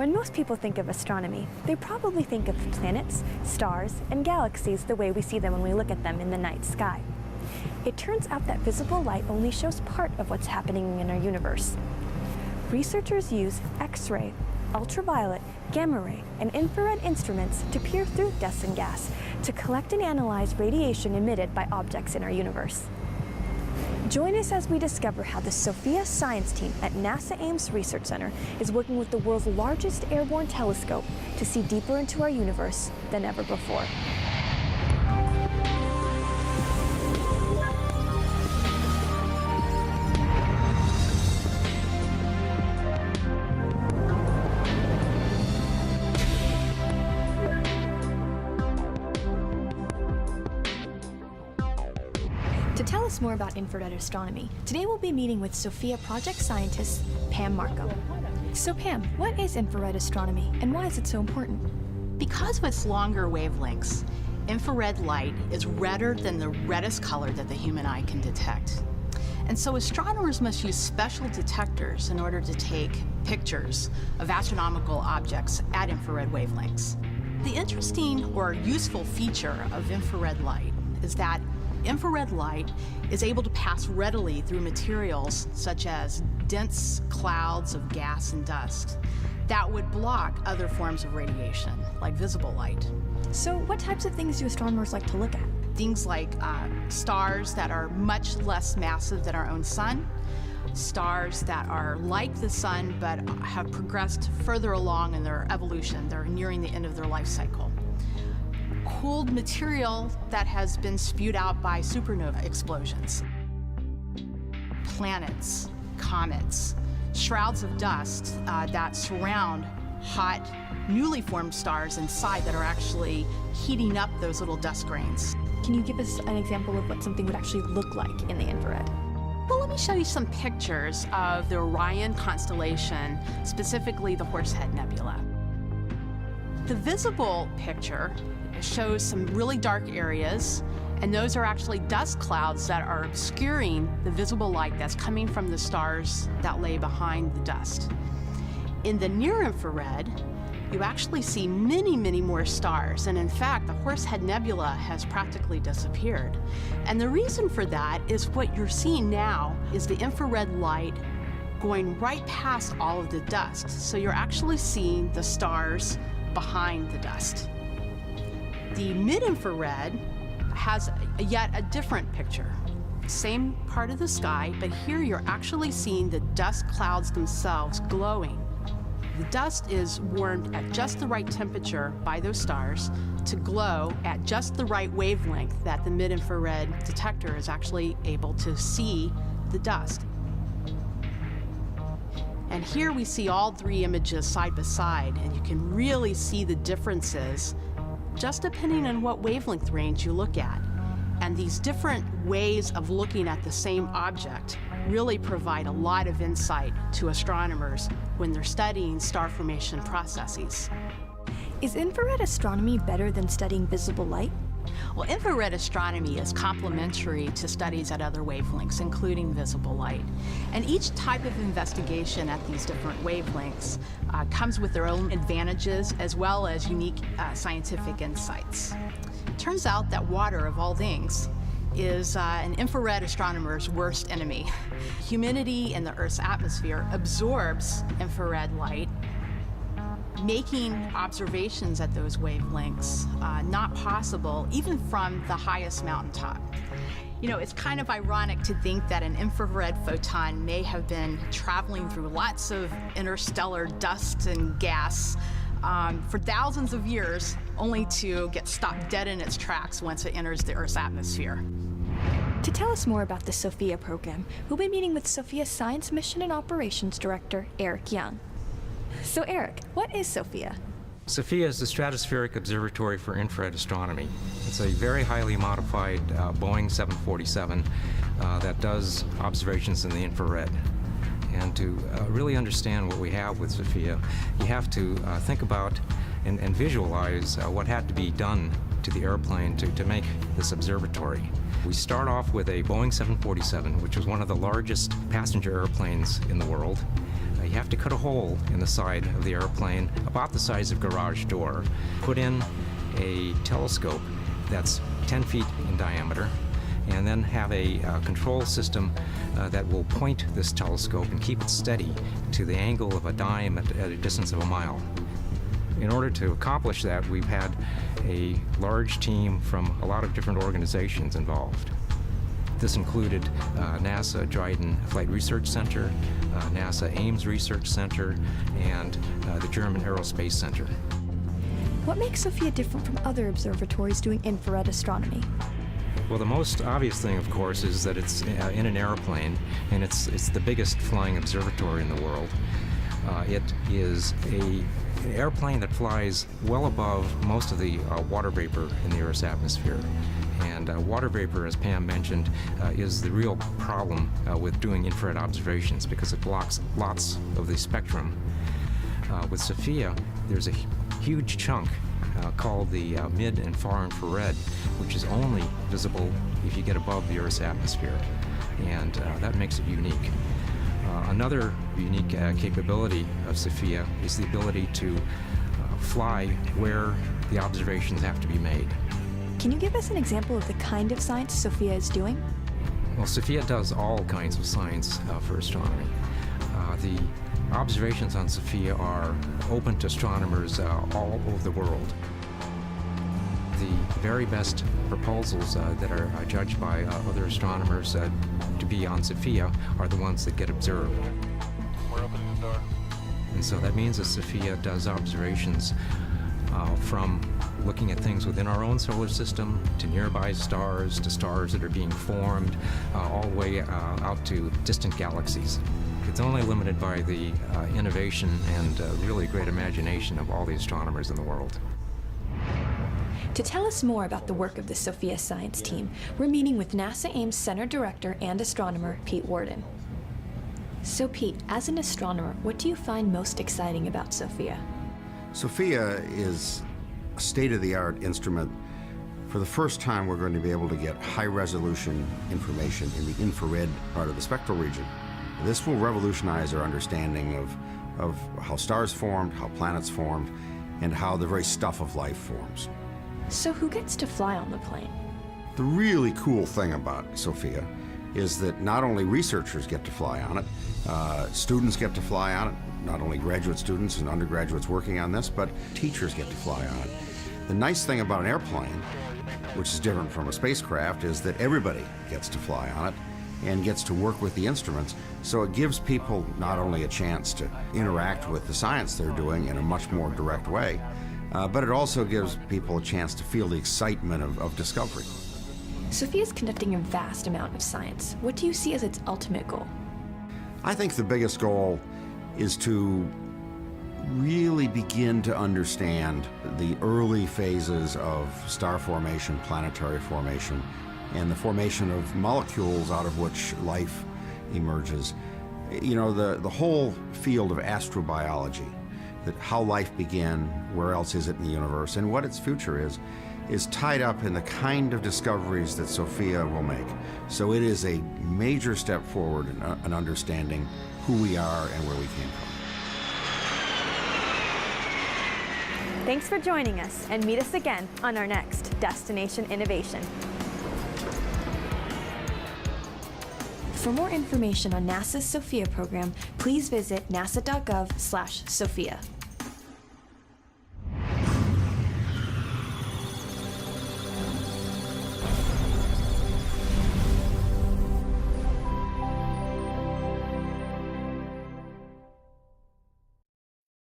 When most people think of astronomy, they probably think of planets, stars, and galaxies the way we see them when we look at them in the night sky. It turns out that visible light only shows part of what's happening in our universe. Researchers use X-ray, ultraviolet, gamma ray, and infrared instruments to peer through dust and gas to collect and analyze radiation emitted by objects in our universe. Join us as we discover how the SOFIA science team at NASA Ames Research Center is working with the world's largest airborne telescope to see deeper into our universe than ever before. To tell us more about infrared astronomy, today we'll be meeting with SOFIA project scientist Pam Markham. So Pam, what is infrared astronomy and why is it so important? Because of its longer wavelengths, infrared light is redder than the reddest color that the human eye can detect. And so astronomers must use special detectors in order to take pictures of astronomical objects at infrared wavelengths. The interesting or useful feature of infrared light is that infrared light is able to pass readily through materials such as dense clouds of gas and dust that would block other forms of radiation, like visible light. So what types of things do astronomers like to look at? Things like stars that are much less massive than our own sun, stars that are like the sun but have progressed further along in their evolution. They're nearing the end of their life cycle. Cooled material that has been spewed out by supernova explosions. Planets, comets, shrouds of dust that surround hot, newly formed stars inside that are actually heating up those little dust grains. Can you give us an example of what something would actually look like in the infrared? Well, let me show you some pictures of the Orion constellation, specifically the Horsehead Nebula. The visible picture shows some really dark areas, and those are actually dust clouds that are obscuring the visible light that's coming from the stars that lay behind the dust. In the near infrared, you actually see many, many more stars, and in fact, the Horsehead Nebula has practically disappeared. And the reason for that is what you're seeing now is the infrared light going right past all of the dust. So you're actually seeing the stars behind the dust. The mid-infrared has yet a different picture. Same part of the sky, but here you're actually seeing the dust clouds themselves glowing. The dust is warmed at just the right temperature by those stars to glow at just the right wavelength that the mid-infrared detector is actually able to see the dust. And here we see all three images side by side, and you can really see the differences just depending on what wavelength range you look at. And these different ways of looking at the same object really provide a lot of insight to astronomers when they're studying star formation processes. Is infrared astronomy better than studying visible light? Well, infrared astronomy is complementary to studies at other wavelengths, including visible light. And each type of investigation at these different wavelengths comes with their own advantages as well as unique scientific insights. It turns out that water, of all things, is an infrared astronomer's worst enemy. Humidity in the Earth's atmosphere absorbs infrared light, making observations at those wavelengths not possible, even from the highest mountaintop. You know, it's kind of ironic to think that an infrared photon may have been traveling through lots of interstellar dust and gas for thousands of years, only to get stopped dead in its tracks once it enters the Earth's atmosphere. To tell us more about the SOFIA program, we'll be meeting with SOFIA Science Mission and Operations Director, Eric Young. So Eric, what is SOFIA? SOFIA is the Stratospheric Observatory for Infrared Astronomy. It's a very highly modified Boeing 747 that does observations in the infrared. And to really understand what we have with SOFIA, you have to think about and visualize what had to be done to the airplane to make this observatory. We start off with a Boeing 747, which was one of the largest passenger airplanes in the world. You have to cut a hole in the side of the airplane about the size of a garage door, put in a telescope that's 10 feet in diameter, and then have a control system that will point this telescope and keep it steady to the angle of a dime at a distance of a mile. In order to accomplish that, we've had a large team from a lot of different organizations involved. This included NASA Dryden Flight Research Center, NASA Ames Research Center, and the German Aerospace Center. What makes SOFIA different from other observatories doing infrared astronomy? Well, the most obvious thing, of course, is that it's in an airplane, and it's the biggest flying observatory in the world. It is an airplane that flies well above most of the water vapor in the Earth's atmosphere. And water vapor, as Pam mentioned, is the real problem with doing infrared observations because it blocks lots of the spectrum. With SOFIA, there's a huge chunk called the mid and far infrared, which is only visible if you get above the Earth's atmosphere, and that makes it unique. Another unique capability of SOFIA is the ability to fly where the observations have to be made. Can you give us an example of the kind of science SOFIA is doing? Well, SOFIA does all kinds of science for astronomy. The observations on SOFIA are open to astronomers all over the world. The very best proposals that are judged by other astronomers to be on SOFIA are the ones that get observed. We're opening the door. And so that means that SOFIA does observations from looking at things within our own solar system to nearby stars, to stars that are being formed, all the way out to distant galaxies. It's only limited by the innovation and really great imagination of all the astronomers in the world. To tell us more about the work of the SOFIA science team, we're meeting with NASA Ames Center Director and astronomer Pete Worden. So Pete, as an astronomer, what do you find most exciting about SOFIA? SOFIA is a state-of-the-art instrument. For the first time, we're going to be able to get high-resolution information in the infrared part of the spectral region. This will revolutionize our understanding of how stars formed, how planets formed, and how the very stuff of life forms. So who gets to fly on the plane? The really cool thing about SOFIA is that not only researchers get to fly on it, students get to fly on it, not only graduate students and undergraduates working on this, but teachers get to fly on it. The nice thing about an airplane, which is different from a spacecraft, is that everybody gets to fly on it and gets to work with the instruments. So it gives people not only a chance to interact with the science they're doing in a much more direct way, but it also gives people a chance to feel the excitement of discovery. SOFIA is conducting a vast amount of science. What do you see as its ultimate goal? I think the biggest goal is to really begin to understand the early phases of star formation, planetary formation, and the formation of molecules out of which life emerges. You know, the whole field of astrobiology, that how life began, where else is it in the universe, and what its future is tied up in the kind of discoveries that SOFIA will make. So it is a major step forward in understanding who we are and where we came from. Thanks for joining us, and meet us again on our next Destination Innovation. For more information on NASA's SOFIA program, please visit nasa.gov/SOFIA.